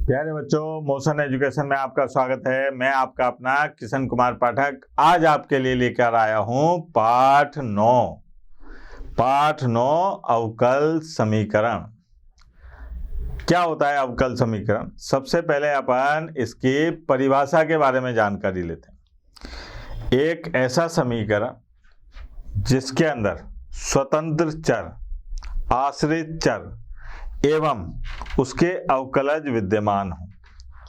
प्यारे बच्चों, motion education में आपका स्वागत है। मैं आपका अपना किशन कुमार पाठक आज आपके लिए लेकर आया हूं पाठ 9 अवकल समीकरण। क्या होता है अवकल समीकरण? सबसे पहले अपन इसकी परिभाषा के बारे में जानकारी लेते हैं। एक ऐसा समीकरण जिसके अंदर स्वतंत्र चर, आश्रित चर एवं उसके अवकलज विद्यमान हो।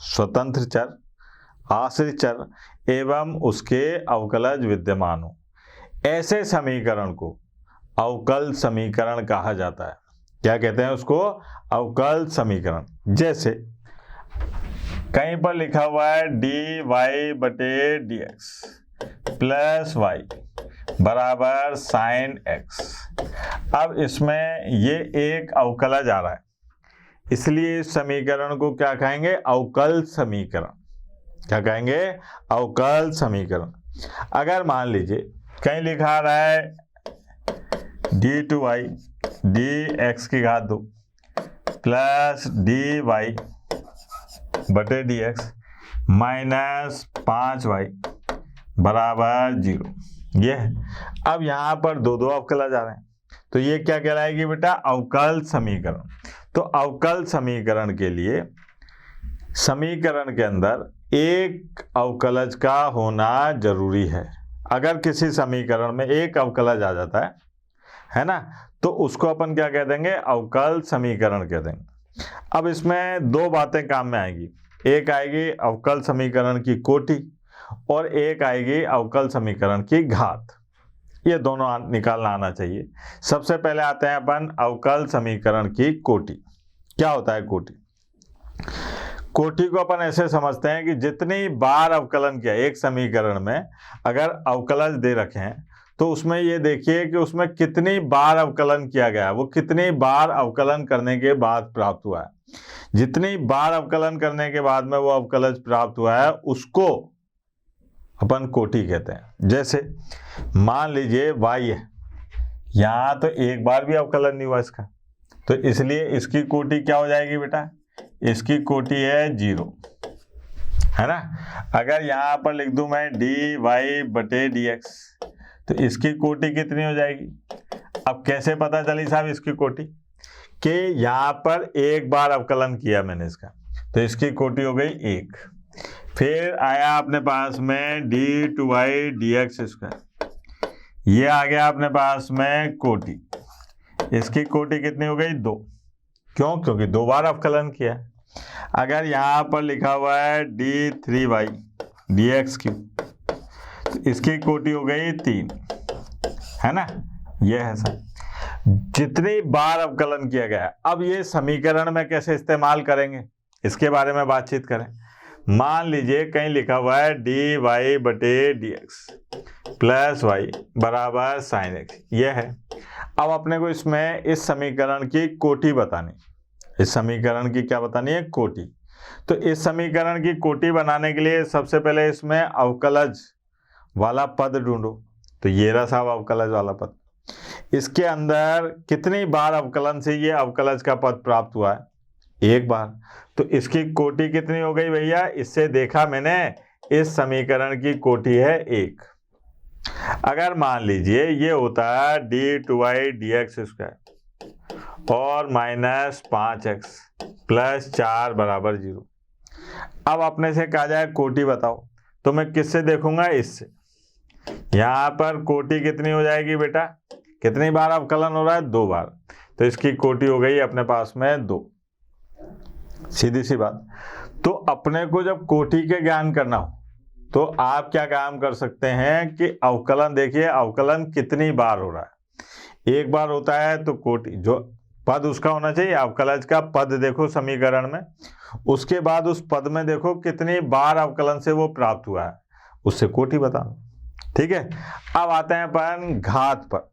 स्वतंत्र चर, आश्रित चर एवं उसके अवकलज विद्यमान हो, ऐसे समीकरण को अवकल समीकरण कहा जाता है। क्या कहते हैं उसको? अवकल समीकरण। जैसे कहीं पर लिखा हुआ है dy बटे dx प्लस y बराबर साइन x। अब इसमें ये एक अवकलज आ रहा है, इसलिए इस समीकरण को क्या कहेंगे? अवकल समीकरण। क्या कहेंगे? अवकल समीकरण। अगर मान लीजिए कहीं लिखा रहा है d2y dx की घात 2 प्लस dy बटे dx माइनस 5y बराबर 0, ये है। अब यहाँ पर दो अवकलज आ रहे हैं, तो ये क्या कहलाएगी बेटा? अवकल समीकरण। तो अवकल समीकरण के लिए समीकरण के अंदर एक अवकलज का होना जरूरी है। अगर किसी समीकरण में एक अवकलज आ जाता है ना, तो उसको अपन क्या कह देंगे? अवकल समीकरण कह देंगे। अब इसमें दो बातें काम में आएगी। एक आएगी अवकल समीकरण की कोटि और एक आएगी अवकल समीकरण की घात। ये दोनों निकालना आना चाहिए। सबसे पहले आते हैं अपन अवकल समीकरण की कोटि। क्या होता है कोटि? कोटि को अपन ऐसे समझते हैं कि जितनी बार अवकलन किया एक समीकरण में, अगर अवकलज दे रखे हैं तो उसमें ये देखिए कि उसमें कितनी बार अवकलन किया गया है, वो कितनी बार अवकलन करने के बाद प्राप्त हुआ है। जितनी बार अवकलन करने के बाद में वो अवकलज प्राप्त हुआ है उसको अपन कोटि कहते हैं। जैसे मान लीजिए y है, यहाँ तो एक बार भी अवकलन नहीं हुआ इसका, तो इसलिए इसकी कोटि क्या हो जाएगी बेटा? इसकी कोटि है 0, है ना। अगर यहाँ पर लिख दूं मैं dy बटे dx, तो इसकी कोटि कितनी हो जाएगी? अब कैसे पता चली साहब इसकी कोटि? कि यहाँ पर एक बार अवकलन किया मैंने इसका, तो इसकी कोटि हो गई 1। फिर आया अपने पास में d2y dx स्क्वायर, ये आ गया अपने पास में कोटि। इसकी कोटि कितनी हो गई? 2। क्यों? क्योंकि 2 बार अवकलन किया है। अगर यहाँ पर लिखा हुआ है d3y dx क्यूब, तो इसकी कोटि हो गई 3, है ना। ये है सर, जितनी बार अवकलन किया गया। अब ये समीकरण में कैसे इस्तेमाल करेंगे इसके बारे में बातचीत करें। मान लीजिए कहीं लिखा हुआ है dy बटे dx प्लस y बराबर साइन x, ये है। अब अपने को इसमें इस समीकरण की कोटि बतानी। इस समीकरण की क्या बतानी है? कोटि। तो इस समीकरण की कोटि बनाने के लिए सबसे पहले इसमें अवकलज वाला पद ढूंढो। तो ये रहा साहब अवकलज वाला पद। इसके अंदर कितनी बार अवकलन से ये अवकलज का पद प्राप्त हुआ है? एक बार। तो इसकी कोटि कितनी हो गई भैया? इससे देखा मैंने, इस समीकरण की कोटि है 1। अगर मान लीजिए ये होता है d2y dx स्क्वायर और माइनस 5x प्लस 4 बराबर 0। अब अपने से कहा जाए कोटि बताओ, तो मैं किससे देखूंगा? इससे। यहाँ पर कोटि कितनी हो जाएगी बेटा? कितनी बार अवकलन हो रहा है? 2 बार। तो इसकी कोटि हो गई अपने पास में 2। सीधी सी बात। तो अपने को जब कोटि के ज्ञान करना हो तो आप क्या काम कर सकते हैं कि अवकलन देखिए, अवकलन कितनी बार हो रहा है। एक बार होता है तो कोटि, जो पद उसका होना चाहिए अवकलज का पद देखो समीकरण में, उसके बाद उस पद में देखो कितनी बार अवकलन से वो प्राप्त हुआ है, उससे कोटि बताओ। ठीक है। अब आते हैं अपन घात पर।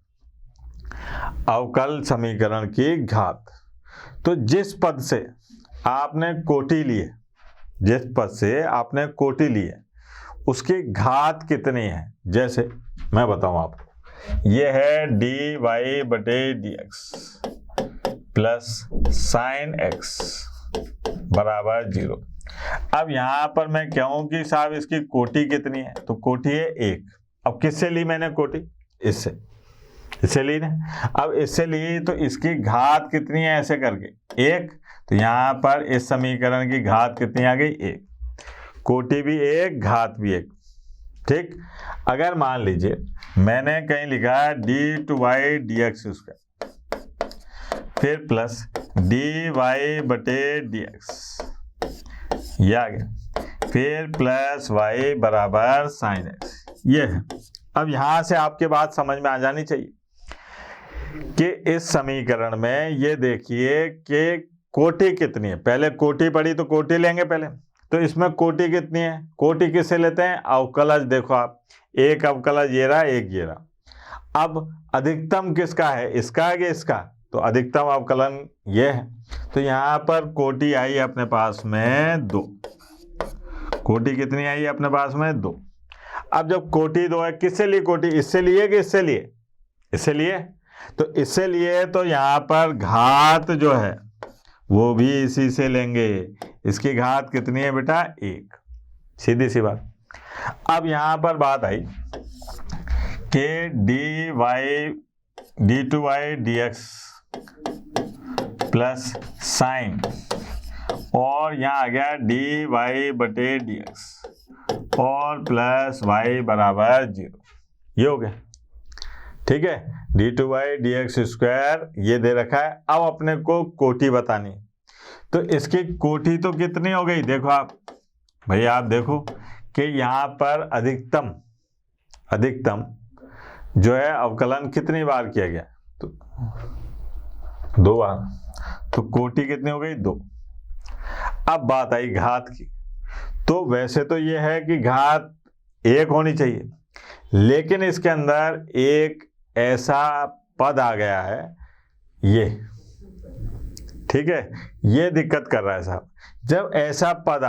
अवकल समीकरण की घात। तो जिस पद से आपने कोटि लिए, जिस पद से आपने कोटि लिए उसकी घात कितनी है? जैसे मैं बताऊं आपको, ये है dy बटे dx प्लस साइन x बराबर 0। अब यहाँ पर मैं कहूँ कि साहब इसकी कोटि कितनी है, तो कोटि है 1। अब किससे ली मैंने कोटि, इससे ली ना। अब इससे ली तो इसकी घात कितनी है, ऐसे करके 1। तो यहाँ पर इस समीकरण की घात कितनी आ गई, 1। कोटि भी 1, घात भी 1। ठीक। अगर मान लीजिए मैंने कहीं लिखा d/y dx², फिर प्लस dy/dx, ये आ गया, फिर प्लस y बराबर sin x, ये है। अब यहां से आपके बात समझ में आ जानी चाहिए कि इस समीकरण में ये देखिए कि कोटि कितनी है। पहले कोटि पड़ी तो कोटि लेंगे पहले, तो इसमें कोटि कितनी है, कोटि किससे लेते हैं, अवकलज। देखो आप, एक अवकलज ये रहा, एक ये रहा। अब अधिकतम किसका है, इसका है कि इसका, तो अधिकतम अवकलन ये है। तो यहाँ पर कोटि आई अपने पास में 2। कोटि कितनी आई अपने पास में, 2। अब जब कोटि 2 है, किससे ली कोटि, इससे लिए कि इससे लिए, इससे लिए, तो इससे लिए तो यहाँ पर घात जो है वो भी इसी से लेंगे। इसकी घात कितनी है बेटा, 1, सीधी सी बात। अब यहाँ पर बात आई कि d/y dx प्लस साइन, और यहाँ आ गया dy/dx और प्लस y बराबर 0, ये हो गया। ठीक है, d/dx² ये दे रखा है। अब अपने को कोटि बतानी, तो इसकी कोटि तो कितनी हो गई, देखो आप भैया, आप देखो कि यहाँ पर अधिकतम जो है अवकलन कितनी बार किया गया, तो 2 बार, तो कोटि कितनी हो गई, 2। अब बात आई घात की, तो वैसे तो ये है कि घात 1 होनी चाहिए, लेकिन इसके अंदर एक ऐसा पद आ गया है ये, ठीक है, ये दिक्कत कर रहा है साहब। जब ऐसा पद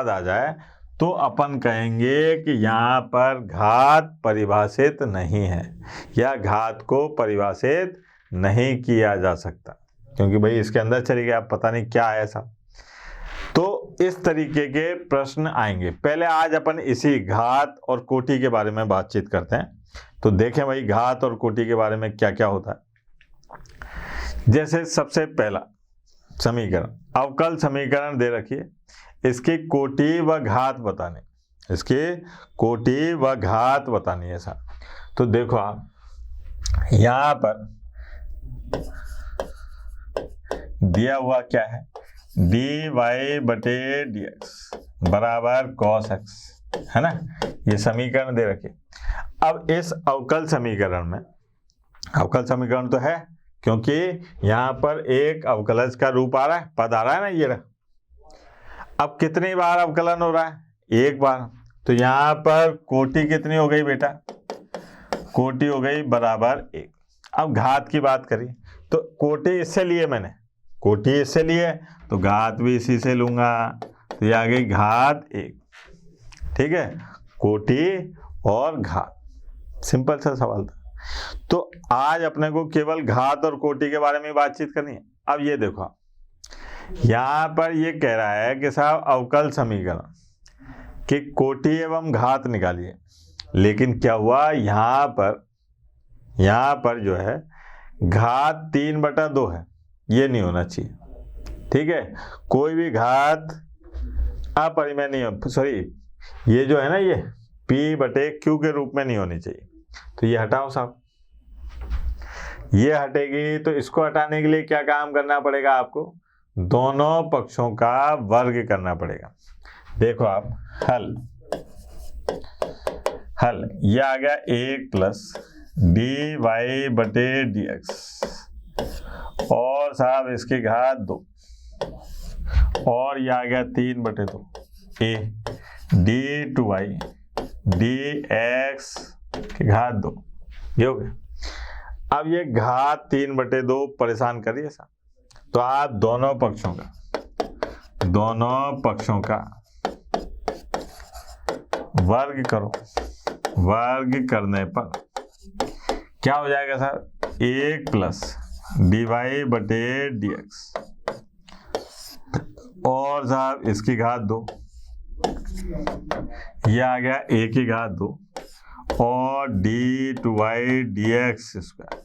आ जाए तो अपन कहेंगे कि यहाँ पर घात परिभाषित नहीं है, या घात को परिभाषित नहीं किया जा सकता, क्योंकि भाई इसके अंदर चली गया, पता नहीं क्या है ऐसा। तो इस तरीके के प्रश्न आएंगे। पहले आज अपन इसी घात और कोटि के बारे में बातचीत करते हैं। तो देखें भाई घात और कोटि के बारे में क्या क्या होता है। जैसे सबसे पहला समीकरण, अवकल समीकरण दे रखिए, इसकी कोटि व घात बताने, इसकी कोटि व घात बतानी है सर। तो देखो आप यहाँ पर दिया हुआ क्या है, dy/dx बराबर cos x, है ना, ये समीकरण दे रखे। अब इस अवकल समीकरण में, अवकल समीकरण तो है क्योंकि यहाँ पर एक अवकलज का रूप आ रहा है, पद आ रहा है ना, ये रहा। अब कितनी बार अवकलन हो रहा है, 1 बार। तो यहाँ पर कोटि कितनी हो गई बेटा, कोटि हो गई बराबर 1। अब घात की बात करी तो कोटि इससे लिए मैंने, कोटि इससे लिए तो घात भी इसी से लूंगा, तो ये आ गई घात 1। ठीक है, कोटि और घात, सिंपल सा सवाल था। तो आज अपने को केवल घात और कोटि के बारे में बातचीत करनी है। अब ये देखो, यहाँ पर ये कह रहा है कि साहब अवकल समीकरण कि कोटि एवं घात निकालिए, लेकिन क्या हुआ, यहाँ पर जो है घात 3/2 है, ये नहीं होना चाहिए। ठीक है, कोई भी घात अपरिमेय नहीं हो, सॉरी, ये जो है ना, ये p/q के रूप में नहीं होनी चाहिए। तो ये हटाओ साहब, ये हटेगी। तो इसको हटाने के लिए क्या काम करना पड़ेगा आपको, दोनों पक्षों का वर्ग करना पड़ेगा। देखो आप हल ये आ गया 1 प्लस dy/dx और साहब इसकी घात 2, और ये आ गया 3/2 a d/y dx की घात 2, ये हो गया। अब ये घात 3/2 परेशान करिए साहब, तो आप दोनों पक्षों का वर्ग करो। वर्ग करने पर क्या हो जाएगा सर, 1 प्लस dy/dx और साहब इसकी घात 2, ये आ गया a की घात 2 और d2y dx स्क्वायर,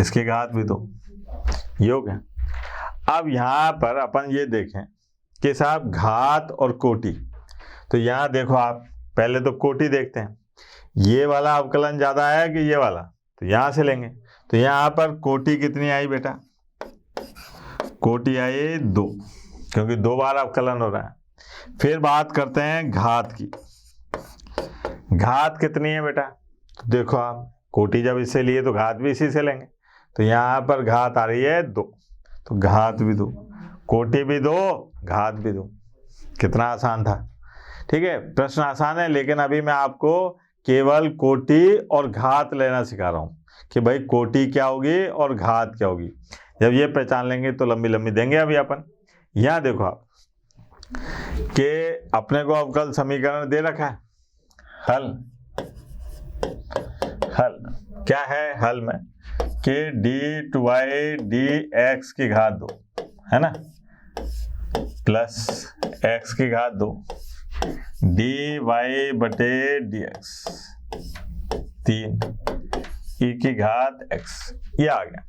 इसकी घात भी 2, ये हो गया। अब यहाँ पर अपन ये देखें कि साहब घात और कोटि, तो यहाँ देखो आप पहले तो कोटि देखते हैं, ये वाला अवकलन ज़्यादा आया कि ये वाला, तो यहाँ से लेंगे। तो यहाँ पर कोटि कितनी आई बेटा, कोटि आई 2, क्योंकि 2 बार अवकलन हो रहा है। फिर बात करते हैं घात की, घात कितनी है बेटा, तो देखो आप कोटि जब इससे लिए तो घात भी इसी से लेंगे। तो यहाँ पर घात आ रही है 2, तो घात भी 2, कोटि भी 2, घात भी 2। कितना आसान था, ठीक है। प्रश्न आसान है, लेकिन अभी मैं आपको केवल कोटि और घात लेना सिखा रहा हूँ कि भाई कोटि क्या होगी और घात क्या होगी। जब ये पहचान लेंगे तो लंबी लंबी देंगे अभी अपन। यहाँ देखो आप कि अपने को अवकल समीकरण दे रखा है, हल, हल क्या है, हल में कि d2y dx की घात 2 है ना, प्लस x की घात 2 dy बटे dx 3 e की घात x, ये आ गया।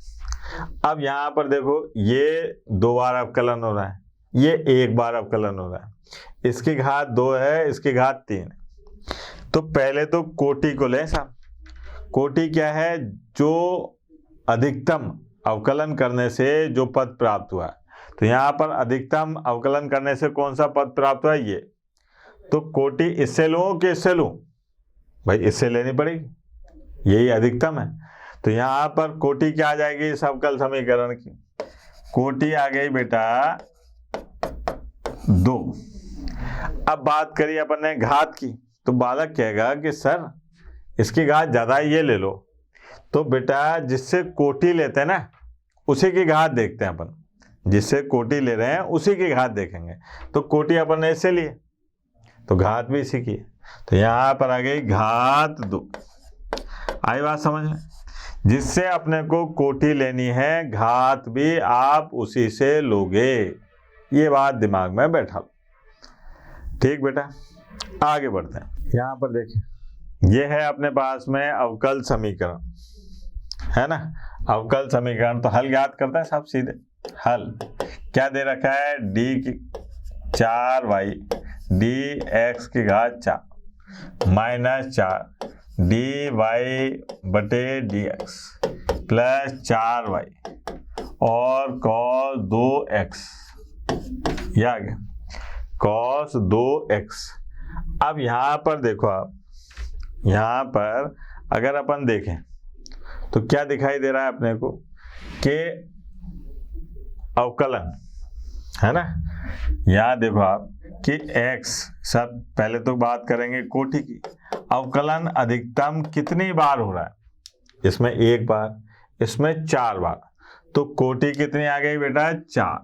अब यहाँ पर देखो ये 2 बार अवकलन हो रहा है, ये 1 बार अवकलन हो रहा है, इसकी घात 2 है, इसकी घात 3 है। तो पहले तो कोटि को लें साहब, कोटि क्या है, जो अधिकतम अवकलन करने से जो पद प्राप्त हुआ है। तो यहाँ पर अधिकतम अवकलन करने से कौन सा पद प्राप्त हुआ है, ये। तो कोटि इससे लूँ कि इससे लूँ, भाई इससे लेनी पड़ेगी, यही अधिकतम है। तो यहाँ पर कोटि क्या आ जाएगी इस अवकल समीकरण की, कोटि आ गई बेटा 2। अब बात करिए अपन ने घात की, तो बालक कहेगा कि सर इसकी घात ज़्यादा है, ये ले लो। तो बेटा जिससे कोटि लेते हैं ना उसी की घात देखते हैं अपन, जिससे कोटि ले रहे हैं उसी की घात देखेंगे। तो कोटि अपन ने इससे लिए तो घात भी इसी की है, तो यहाँ पर आ गई घात 2। आई बात समझ में, जिससे अपने को कोटि लेनी है घात भी आप उसी से लोगे, ये बात दिमाग में बैठा लो। ठीक बेटा, आगे बढ़ते हैं। यहाँ पर देखिए ये है अपने पास में अवकल समीकरण, है ना। अवकल समीकरण तो हल ज्ञात करते हैं साहब सीधे। हल क्या दे रखा है, d की 4y dx की घात 4 माइनस 4 dy बटे dx प्लस 4y और cos 2x, ये आ गया cos 2x। अब यहाँ पर देखो आप, यहाँ पर अगर अपन देखें तो क्या दिखाई दे रहा है अपने को कि अवकलन, है ना। यहाँ देखो आप कि x, सब पहले तो बात करेंगे कोटि की, अवकलन अधिकतम कितनी बार हो रहा है, इसमें 1 बार, इसमें 4 बार। तो कोटि कितनी आ गई बेटा 4,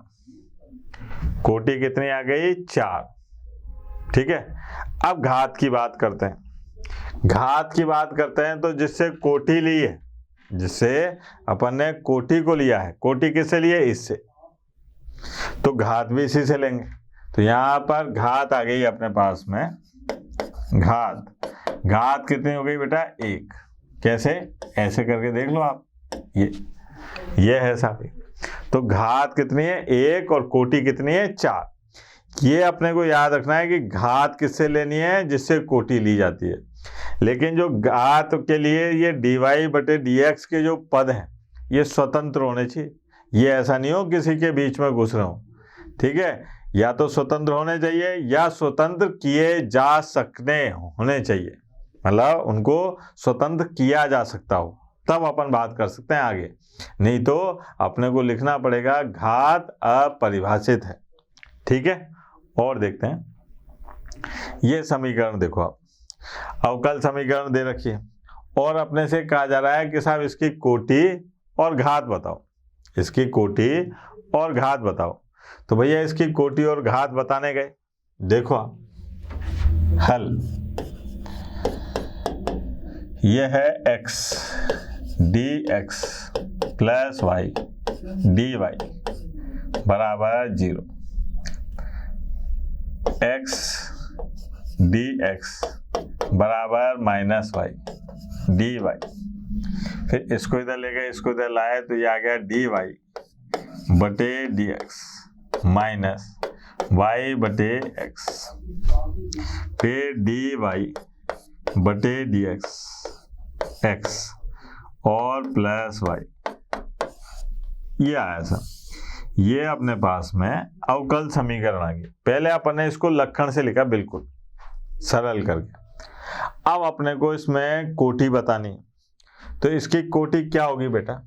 कोटि कितनी आ गई 4, ठीक है। अब घात की बात करते हैं, घात की बात करते हैं तो जिससे कोटि ली है, जिससे अपन ने कोटि को लिया है, कोटि किससे लिए, इससे, तो घात भी इसी से लेंगे। तो यहाँ पर घात आ गई अपने पास में, घात कितनी हो गई बेटा 1। कैसे, ऐसे करके देख लो आप, ये है साहब। तो घात कितनी है 1 और कोटि कितनी है 4। ये अपने को याद रखना है कि घात किससे लेनी है, जिससे कोटि ली जाती है। लेकिन जो घात के लिए ये dy बटे dx के जो पद हैं ये स्वतंत्र होने चाहिए, ये ऐसा नहीं हो किसी के बीच में घुस रहे हो, ठीक है। या तो स्वतंत्र होने चाहिए या स्वतंत्र किए जा सकने होने चाहिए, मतलब उनको स्वतंत्र किया जा सकता हो, तब अपन बात कर सकते हैं आगे। नहीं तो अपने को लिखना पड़ेगा घात अपरिभाषित है, ठीक है। और देखते हैं ये समीकरण, देखो आप अवकल समीकरण दे रखी है और अपने से कहा जा रहा है कि साहब इसकी कोटि और घात बताओ, इसकी कोटि और घात बताओ। तो भैया इसकी कोटि और घात बताने गए, देखो आप हल, यह है x dx plus y dy बराबर 0। एक्स डी एक्स बराबर माइनस वाई डी वाई। फिर इसको इधर ले गए, इसको इधर लाए तो ये आ गया डी वाई बटे डी एक्स माइनस वाई बटे एक्स, फिर डी वाई बटे डी एक्स एक्स और प्लस वाई। ये आया सर, ये अपने पास में अवकल समीकरण आ गया। पहले अपन ने इसको लक्षण से लिखा बिल्कुल सरल करके। अब अपने को इसमें कोटि बतानी है, तो इसकी कोटि क्या होगी बेटा,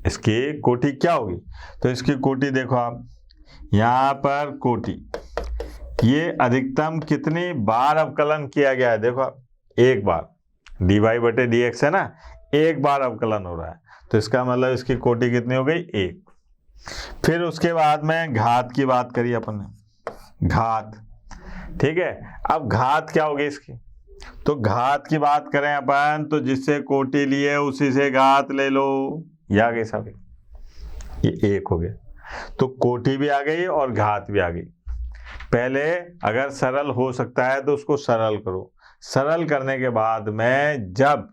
इसकी कोटि क्या होगी? तो इसकी कोटि देखो आप, यहाँ पर कोटि ये अधिकतम कितनी बार अवकलन किया गया है, देखो आप एक बार, डी वाई बटे डी एक्स है ना, एक बार अवकलन हो रहा है, तो इसका मतलब इसकी कोटि कितनी हो गई, एक। फिर उसके बाद में घात की बात करी अपन ने, घात, ठीक है। अब घात क्या होगी इसकी, तो घात की बात करें अपन तो जिससे कोटि लिए उसी से घात ले लो, ये आ गई साहब, ये एक हो गया। तो कोटि भी आ गई और घात भी आ गई। पहले अगर सरल हो सकता है तो उसको सरल करो, सरल करने के बाद में जब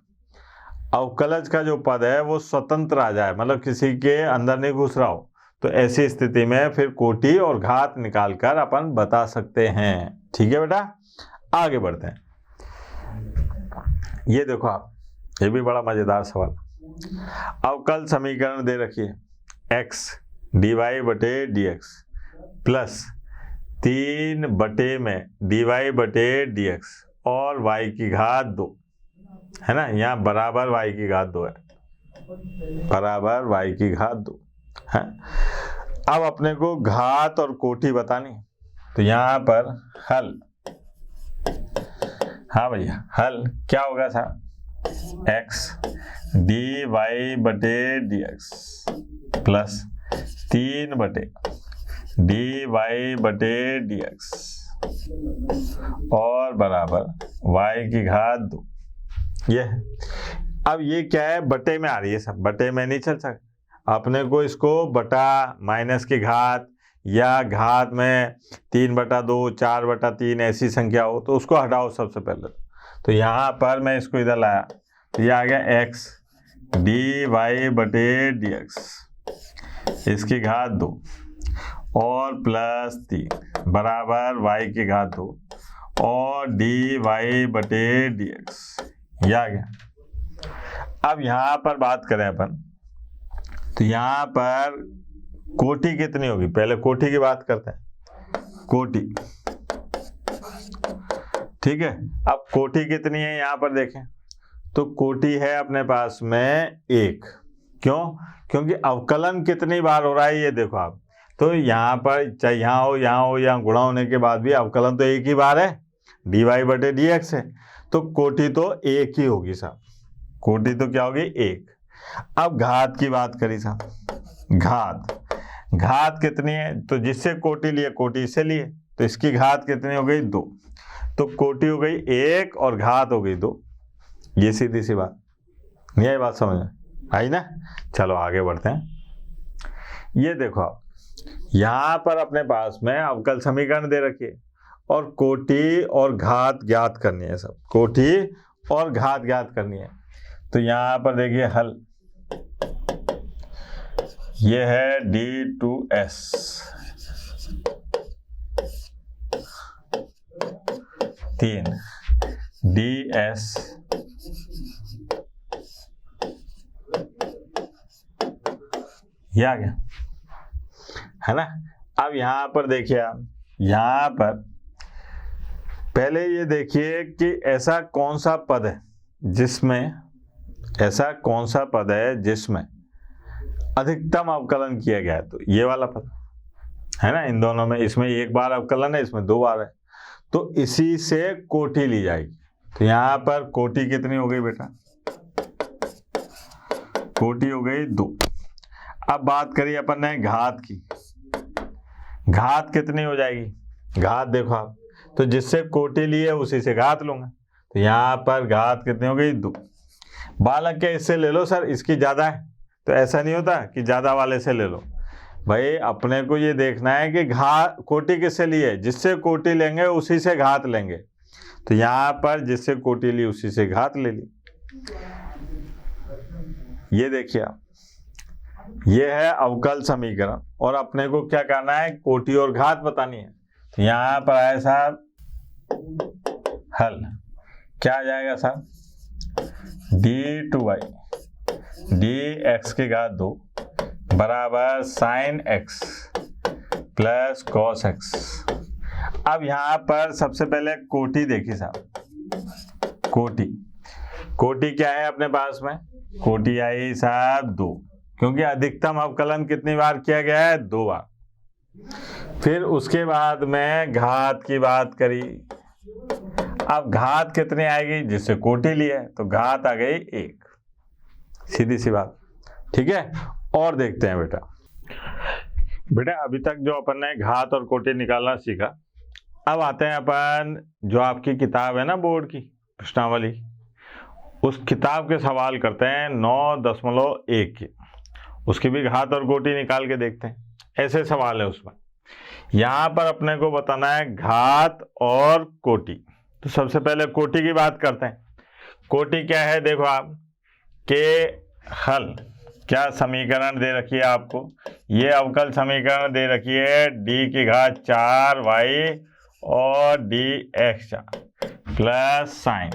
अवकलज का जो पद है वो स्वतंत्र आ जाए, मतलब किसी के अंदर नहीं घुस रहा हो, तो ऐसी स्थिति में फिर कोटि और घात निकालकर अपन बता सकते हैं। ठीक है बेटा, आगे बढ़ते हैं। ये देखो आप, ये भी बड़ा मजेदार सवाल। अवकल समीकरण दे रखिए, x डी वाई बटे डी एक्स प्लस 3 बटे में डी वाई बटे डी एक्स और y की घात 2 है ना, यहाँ बराबर y की घात 2 है, बराबर y की घात 2 है। अब अपने को घात और कोटि बतानी, तो यहाँ पर हल, हाँ भैया हल क्या होगा साहब, x डी वाई बटे डी एक्स प्लस 3 बटे डी वाई बटे डी एक्स और बराबर y की घात 2। ये अब ये क्या है, बटे में आ रही है सब, बटे में नहीं चल सकता। अपने को इसको बटा माइनस की घात या घात में 3/2 4/3 ऐसी संख्या हो तो उसको हटाओ सबसे पहले। तो यहाँ पर मैं इसको इधर लाया तो ये आ गया x डी वाई बटे डी एक्स इसकी घात 2 और प्लस 3 बराबर y की घात 2 और डी वाई बटे डी एक्स, ये आ गया। अब यहाँ पर बात करें अपन, तो यहाँ पर कोटि कितनी होगी, पहले कोटि की बात करते हैं, कोटि, ठीक है। अब कोटि कितनी है यहाँ पर देखें, तो कोटि है अपने पास में 1, क्यों, क्योंकि अवकलन कितनी बार हो रहा है ये देखो आप, तो यहाँ पर चाहे यहाँ हो यहाँ गुणा होने के बाद भी अवकलन तो एक ही बार है, डी वाई बटे डी एक्स है, तो कोटि तो एक ही होगी साहब, कोटि तो क्या होगी 1। अब घात की बात करी साहब, घात कितनी है, तो जिससे कोटि लिए कोटि इससे लिए, तो इसकी घात कितनी हो गई 2, तो कोटि हो गई 1 और घात हो गई 2। ये सीधी सी बात, नहीं आई बात समझ में आई ना। चलो आगे बढ़ते हैं। ये देखो आप, यहाँ पर अपने पास में अवकल समीकरण दे रखिए और कोटि और घात ज्ञात करनी है, सब कोटि और घात ज्ञात करनी है। तो यहाँ पर देखिए हल, ये है D2S तीन DS ये आ गया है ना। अब यहाँ पर देखिए आप, यहाँ पर पहले ये देखिए कि ऐसा कौन सा पद है जिसमें, ऐसा कौन सा पद है जिसमें अधिकतम अवकलन किया गया है, तो ये वाला पद है ना। इन दोनों में, इसमें एक बार अवकलन है, इसमें 2 बार है, तो इसी से कोटि ली जाएगी। तो यहाँ पर कोटि कितनी हो गई बेटा, कोटि हो गई 2। अब बात करिए अपन ने घात की, घात कितनी हो जाएगी, घात देखो आप, तो जिससे कोटि लिए उसी से घात लूंगा, तो यहाँ पर घात कितनी हो गई 2। बालक के इससे ले लो सर, इसकी ज़्यादा है, तो ऐसा नहीं होता कि ज़्यादा वाले से ले लो, भाई अपने को ये देखना है कि कोटि किससे ली है, जिससे कोटि लेंगे उसी से घात लेंगे। तो यहाँ पर जिससे कोटि ली उसी से घात ले ली। ये देखिए आप, ये है अवकल समीकरण और अपने को क्या करना है, कोटि और घात बतानी है। तो यहाँ पर आए साहब हल, क्या आ जाएगा साहब, d/2y dx की घात 2 बराबर sine x plus cos x। अब यहाँ पर सबसे पहले कोटि देखिए साहब, कोटि क्या है अपने पास में, कोटि आई साहब 2, क्योंकि अधिकतम अवकलन कितनी बार किया गया है, 2 बार। फिर उसके बाद में घात की बात करी। अब घात कितनी आएगी, जिससे कोटि लिया है तो घात आ गई 1, सीधी सी बात, ठीक है। और देखते हैं बेटा अभी तक जो अपन ने घात और कोटि निकालना सीखा, अब आते हैं अपन जो आपकी किताब है ना बोर्ड की प्रश्नावली, उस किताब के सवाल करते हैं 9.1 के, उसकी भी घात और कोटि निकाल के देखते हैं। ऐसे सवाल है उसमें, यहाँ पर अपने को बताना है घात और कोटि। तो सबसे पहले कोटि की बात करते हैं। कोटि क्या है, देखो आप के हल, क्या समीकरण दे रखी है आपको, ये अवकल समीकरण दे रखी है d की घात 4y और dx प्लस साइन,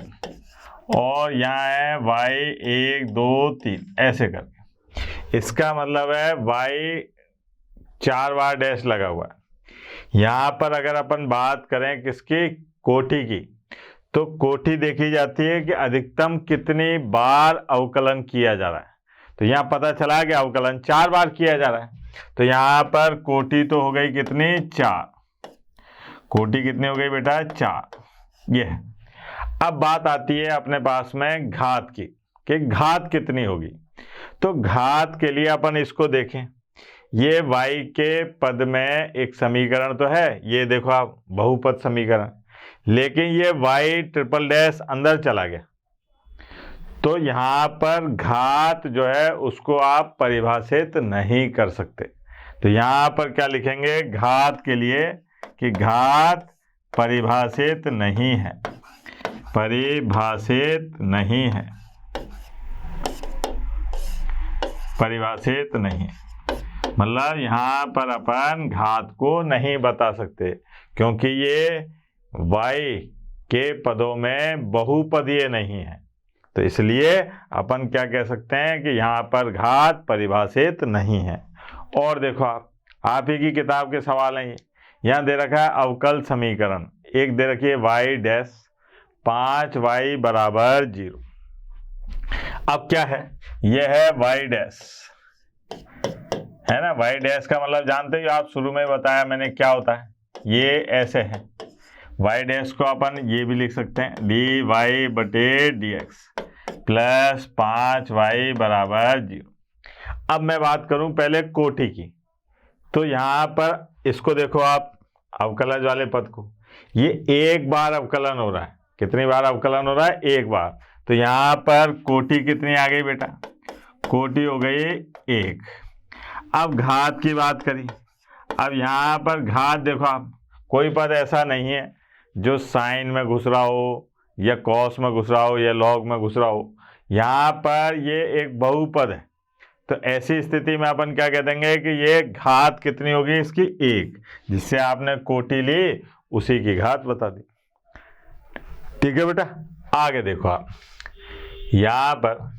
और यहाँ है y 1 2 3 ऐसे करके। इसका मतलब है y 4 बार डैश लगा हुआ है। यहाँ पर अगर अपन बात करें किसकी, कोटि की, तो कोटि देखी जाती है कि अधिकतम कितनी बार अवकलन किया जा रहा है। तो यहाँ पता चला कि अवकलन 4 बार किया जा रहा है। तो यहाँ पर कोटि तो हो गई कितनी, 4। कोटि कितनी हो गई बेटा, 4। ये है। अब बात आती है अपने पास में घात की, कि घात कितनी होगी। तो घात के लिए अपन इसको देखें, ये y के पद में एक समीकरण तो है, ये देखो आप बहुपद समीकरण, लेकिन ये y ट्रिपल डैश अंदर चला गया। तो यहाँ पर घात जो है उसको आप परिभाषित नहीं कर सकते। तो यहाँ पर क्या लिखेंगे घात के लिए, कि घात परिभाषित नहीं है, परिभाषित नहीं है, परिभाषित नहीं है। मतलब यहाँ पर अपन घात को नहीं बता सकते, क्योंकि ये y के पदों में बहुपदीय नहीं है। तो इसलिए अपन क्या कह सकते हैं कि यहाँ पर घात परिभाषित नहीं है। और देखो आप ही की किताब के सवाल हैं, यहाँ दे रखा है अवकल समीकरण, एक दे रखी है y डैश 5y बराबर 0। अब क्या है, यह है y डैश, है ना। y डैश का मतलब जानते हो आप, शुरू में बताया मैंने क्या होता है, ये ऐसे है। y डैश को अपन ये भी लिख सकते हैं dy/dx प्लस 5y बराबर 0। अब मैं बात करूं पहले कोटि की, तो यहाँ पर इसको देखो आप, अवकलज वाले पद को, ये एक बार अवकलन हो रहा है। कितनी बार अवकलन हो रहा है, एक बार। तो यहाँ पर कोटि कितनी आ गई बेटा, कोटि हो गई 1। अब घात की बात करी, अब यहाँ पर घात देखो आप, कोई पद ऐसा नहीं है जो साइन में घुस रहा हो या कॉस में घुस रहा हो या लॉग में घुस रहा हो। यहाँ पर ये एक बहुपद है, तो ऐसी स्थिति में अपन क्या कह देंगे कि ये घात कितनी होगी इसकी, 1, जिससे आपने कोटि ली उसी की घात बता दी। ठीक है बेटा, आगे देखो आप, यहाँ पर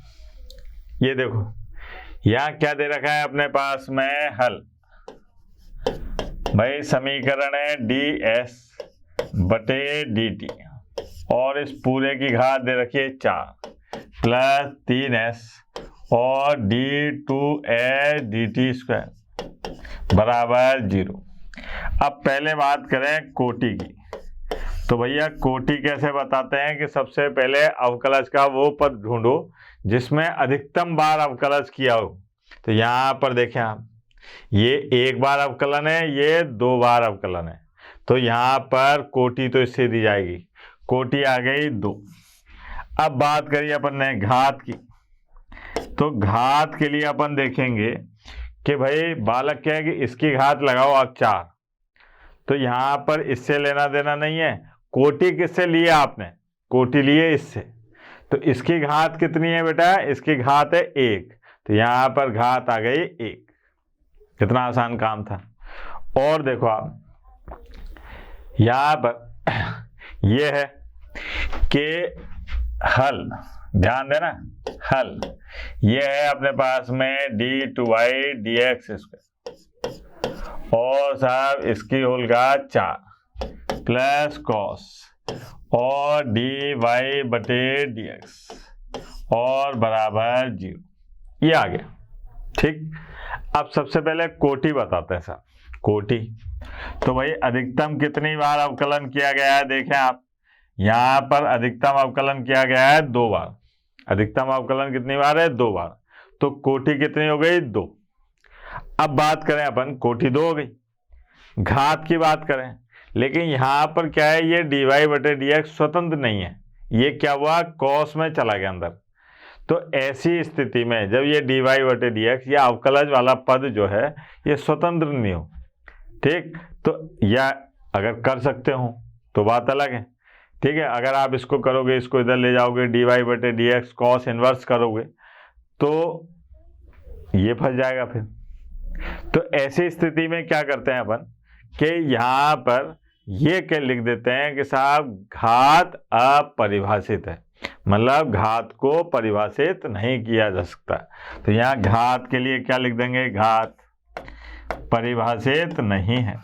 ये देखो, यहाँ क्या दे रखा है अपने पास में हल, भाई समीकरण है ds/dt और इस पूरे की घात दे रखी है 4 प्लस 3s और d2a/dt² बराबर 0। अब पहले बात करें कोटि की, तो भैया कोटि कैसे बताते हैं कि सबसे पहले अवकलज का वो पद ढूंढो जिसमें अधिकतम बार अवकलज किया हो। तो यहाँ पर देखें आप, ये 1 बार अवकलन है, ये 2 बार अवकलन है। तो यहाँ पर कोटि तो इससे दी जाएगी, कोटि आ गई 2। अब बात करिए अपन ने घात की, तो घात के लिए अपन देखेंगे कि भाई बालक क्या है कि इसकी घात लगाओ आप 4, तो यहां पर इससे लेना देना नहीं है। कोटि किससे लिया आपने? कोटि लिए इससे, तो इसकी घात कितनी है बेटा? इसकी घात है 1, तो यहां पर घात आ गई 1। कितना आसान काम था। और देखो आप यहां पर ये है कि हल, ध्यान देना, हल ये है अपने पास में d2y dx स्क्वायर और साहब इसकी होल घात 4 प्लस कॉस और dy बटे dx और बराबर 0। ये आ गया। ठीक, अब सबसे पहले कोटि बताते हैं सर। कोटि तो भाई अधिकतम कितनी बार अवकलन किया गया है? देखें आप, यहां पर अधिकतम अवकलन किया गया है 2 बार। अधिकतम अवकलन कितनी बार है? 2 बार। तो कोटि कितनी हो गई? 2। अब बात करें अपन, कोटि 2 हो गई। घात की बात करें, लेकिन यहां पर क्या है, ये dy बटे dx स्वतंत्र नहीं है, ये क्या हुआ? कॉस में चला गया अंदर। तो ऐसी स्थिति में जब ये dy बटे dx या अवकलज वाला पद जो है ये स्वतंत्र नहीं हो, ठीक, तो या अगर कर सकते हो तो बात अलग है। ठीक है, अगर आप इसको करोगे, इसको इधर ले जाओगे, dy बटे dx कॉस इनवर्स करोगे तो ये फंस जाएगा फिर। तो ऐसी स्थिति में क्या करते हैं अपन कि यहाँ पर ये क्या लिख देते हैं कि साहब घात अपरिभाषित है, मतलब घात को परिभाषित नहीं किया जा सकता। तो यहाँ घात के लिए क्या लिख देंगे? घात परिभाषित नहीं है,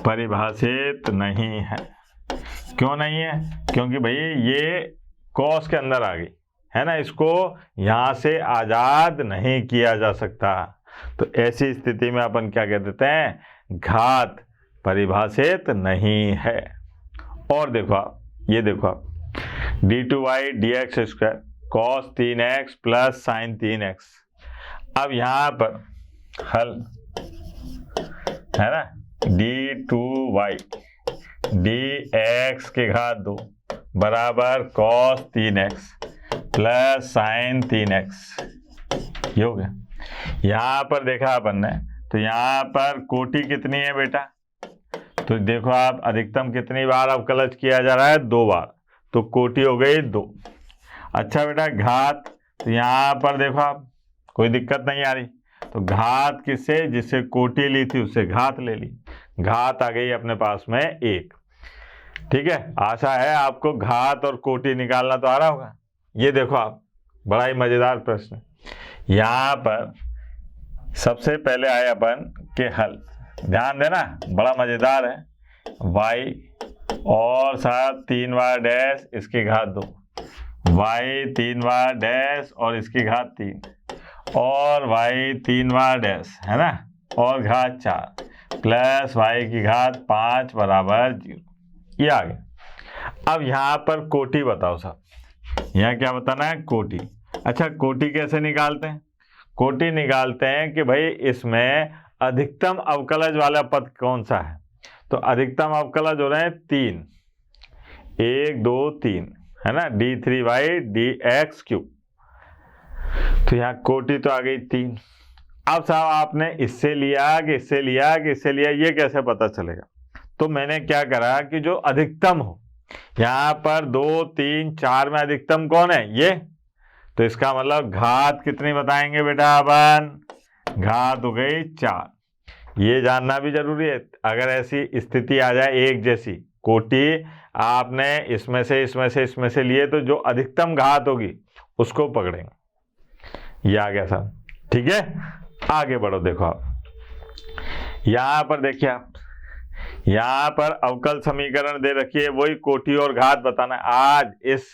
परिभाषित नहीं है। क्यों नहीं है? क्योंकि भाई ये कॉस के अंदर आ गई है ना, इसको यहां से आजाद नहीं किया जा सकता। तो ऐसी स्थिति में अपन क्या कह देते हैं? घात परिभाषित नहीं है। और देखो आप, ये देखो आप d2y dx square cos 3x plus sign 3x। अब यहां पर हल है ना, d2y dx की घात 2 बराबर cos 3x plus sign 3x। ये हो गया। यहां पर देखा अपन ने, तो यहां पर कोटि कितनी है बेटा? तो देखो आप, अधिकतम कितनी बार अवकलज किया जा रहा है? 2 बार, तो कोटि हो गई 2। अच्छा बेटा घात, तो यहां पर देखो आप कोई दिक्कत नहीं आ रही, तो घात किससे? जिससे कोटि ली थी उससे घात ले ली, घात आ गई अपने पास में 1। ठीक है, आशा है आपको घात और कोटि निकालना तो आ रहा होगा। ये देखो आप, बड़ा ही मजेदार प्रश्न। यहां पर सबसे पहले आए अपन के हल, ध्यान देना, बड़ा मजेदार है। y और साथ 3 बार डैश इसकी घात 2, y 3 बार डैश और इसकी घात 3 और y 3 बार डैश है ना और घात 4 प्लस y की घात 5 बराबर 0। ये आ गया। अब यहाँ पर कोटि बताओ साहब, यहाँ क्या बताना है? कोटि। अच्छा कोटि कैसे निकालते हैं? कोटि निकालते हैं कि भाई इसमें अधिकतम अवकलज वाला पद कौन सा है? तो अधिकतम अवकलज हो रहे हैं 3, 1 2 3 है ना, d3y dx3। तो यहाँ कोटि तो आ गई 3। अब साहब आपने इससे लिया कि इससे लिया कि इससे लिया, ये कैसे पता चलेगा? तो मैंने क्या करा कि जो अधिकतम हो, यहाँ पर 2 3 4 में अधिकतम कौन है? ये। तो इसका मतलब घात कितनी बताएंगे बेटा अपन? घात हो गई 4। ये जानना भी जरूरी है, अगर ऐसी स्थिति आ जाए एक जैसी कोटि आपने इसमें से इसमें से इसमें से लिए, तो जो अधिकतम घात होगी उसको पकड़ेंगे। ये आ गया साहब। ठीक है, आगे बढ़ो। देखो आप यहां पर देखिए, आप यहां पर अवकल समीकरण दे रखी है, वही कोटि और घात बताना। आज इस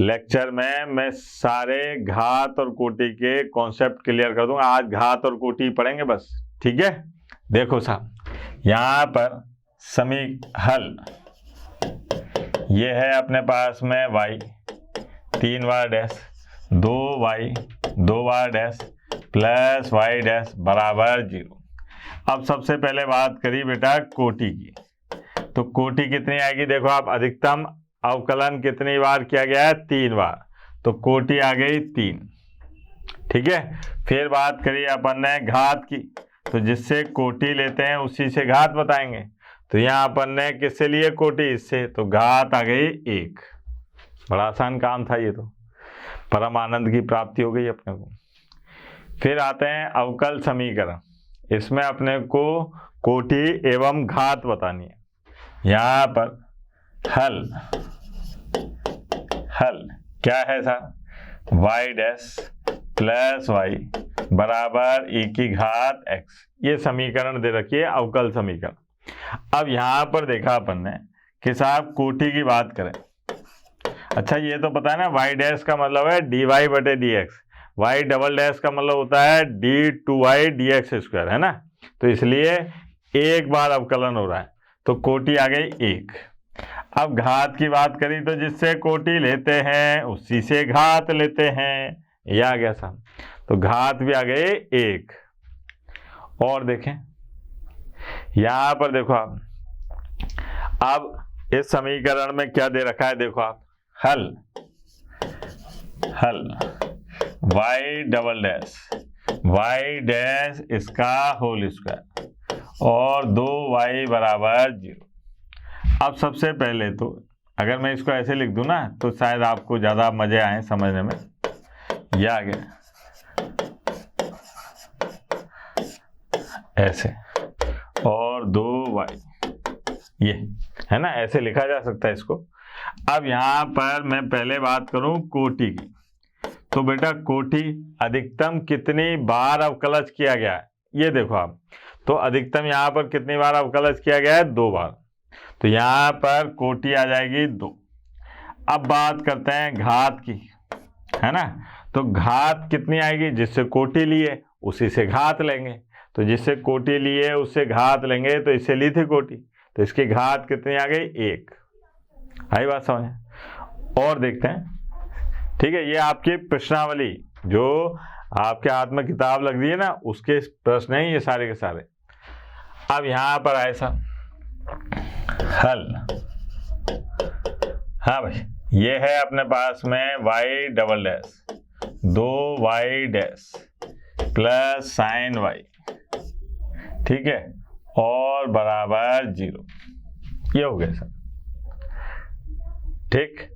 लेक्चर में मैं सारे घात और कोटि के कॉन्सेप्ट क्लियर कर दूंगा। आज घात और कोटि पढ़ेंगे बस। ठीक है, देखो साहब यहां पर हल ये है अपने पास में y 3 बार डैश 2y 2 बार डैश प्लस y डैश बराबर 0। अब सबसे पहले बात करी बेटा कोटि की, तो कोटि कितनी आएगी? देखो आप, अधिकतम अवकलन कितनी बार किया गया है? 3 बार, तो कोटि आ गई 3। ठीक है। फिर बात करिए अपन ने घात की, तो जिससे कोटि लेते हैं उसी से घात बताएंगे। तो यहाँ अपन ने किससे लिए कोटि, इससे, तो घात आ गई 1। बड़ा आसान काम था ये, तो परम आनंद की प्राप्ति हो गई अपने को। फिर आते हैं अवकल समीकरण। इसमें अपने को कोटि एवं घात बतानी है। यहाँ पर हल क्या है sir, y dash plus y बराबर e की घात x, ये समीकरण दे रखी है, अवकल समीकरण। अब यहाँ पर देखा अपन ने कि साहब कोटि की बात करें। अच्छा ये तो पता है ना, y डैश का मतलब है dy बटे dx, y डबल डैश का मतलब होता है d2y dx स्क्वायर, है ना। तो इसलिए एक बार अवकलन हो रहा है, तो कोटि आ गई 1। अब घात की बात करी तो जिससे कोटि लेते हैं उसी से घात लेते हैं, ये आ गया साहब। तो घात भी आ गए 1। और देखें यहां पर देखो आप, अब इस समीकरण में क्या दे रखा है, देखो आप, हल y double dash y dash इसका होल स्क्वायर और 2y बराबर 0। अब सबसे पहले तो अगर मैं इसको ऐसे लिख दूं ना तो शायद आपको ज़्यादा मजे आए समझने में। यह आ गया ऐसे और 2y, ये है ना, ऐसे लिखा जा सकता है इसको। अब यहाँ पर मैं पहले बात करूं कोटि की, तो बेटा कोटि अधिकतम कितनी बार अवकलज किया गया है, ये देखो आप। तो अधिकतम यहाँ पर कितनी बार अवकलज किया गया है, 2 बार। तो यहाँ पर कोटि आ जाएगी 2। अब बात करते हैं घात की, है ना। तो घात कितनी आएगी, जिससे कोटि लिए उसी से घात लेंगे। तो जिससे कोटि लिए उससे घात लेंगे, तो इससे ली थी कोटि, तो इसकी घात कितनी आ गई, 1। आई बात समझ। और देखते हैं, ठीक है, ये आपकी प्रश्नावली जो आपके हाथ में किताब लग रही है ना, उसके प्रश्न हैं ये सारे के सारे। अब यहाँ पर ऐसा हल, हाँ भाई, ये है अपने पास में y double dash 2y dash plus sign y, ठीक है, और बराबर 0। ये हो गया सर, ठीक।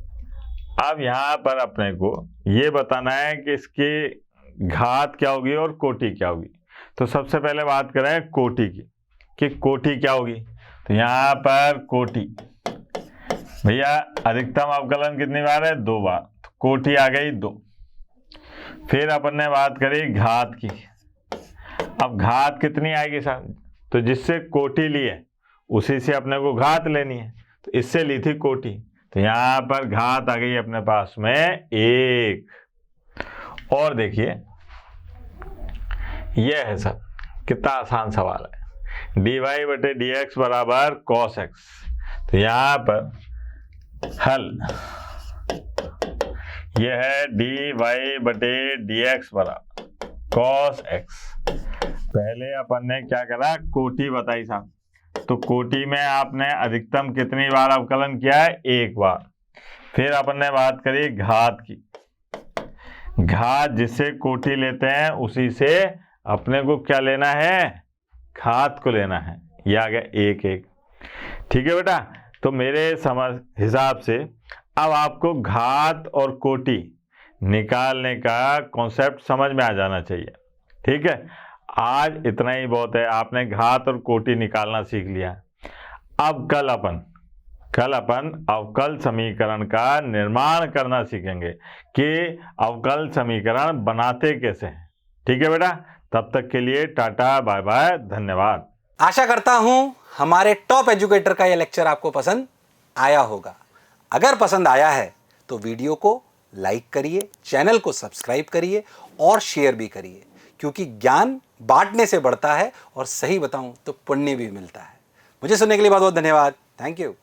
अब यहाँ पर अपने को ये बताना है कि इसकी घात क्या होगी और कोटि क्या होगी। तो सबसे पहले बात करें कोटि की, कि कोटि क्या होगी। तो यहाँ पर कोटि भैया अधिकतम अवकलन कितनी बार है, 2 बार, तो कोटि आ गई 2। फिर अपन ने बात करी घात की। अब घात कितनी आएगी साहब, तो जिससे कोटि लिए उसी से अपने को घात लेनी है, तो इससे ली थी कोटि, तो यहाँ पर घात आ गई अपने पास में 1। और देखिए ये है सर, कितना आसान सवाल है, dy बटे dx बराबर cos x। तो यहाँ पर हल यह है dy बटे dx बराबर cos x। पहले अपन ने क्या करा, कोटि बताई साहब। तो कोटि में आपने अधिकतम कितनी बार अवकलन किया है, 1 बार। फिर अपन ने बात करी घात की। घात जिससे कोटि लेते हैं उसी से अपने को क्या लेना है, घात को लेना है। ये आ गया 1 1। ठीक है बेटा, तो मेरे समझ हिसाब से अब आपको घात और कोटि निकालने का कॉन्सेप्ट समझ में आ जाना चाहिए। ठीक है, आज इतना ही बहुत है, आपने घात और कोटि निकालना सीख लिया। अब कल अपन अवकल समीकरण का निर्माण करना सीखेंगे कि अवकल समीकरण बनाते कैसे हैं। ठीक है बेटा, तब तक के लिए टाटा बाय बाय, धन्यवाद। आशा करता हूं हमारे टॉप एजुकेटर का यह लेक्चर आपको पसंद आया होगा। अगर पसंद आया है तो वीडियो को लाइक करिए, चैनल को सब्सक्राइब करिए और शेयर भी करिए, क्योंकि ज्ञान बांटने से बढ़ता है और सही बताऊं तो पुण्य भी मिलता है। मुझे सुनने के लिए बहुत बहुत धन्यवाद। Thank you.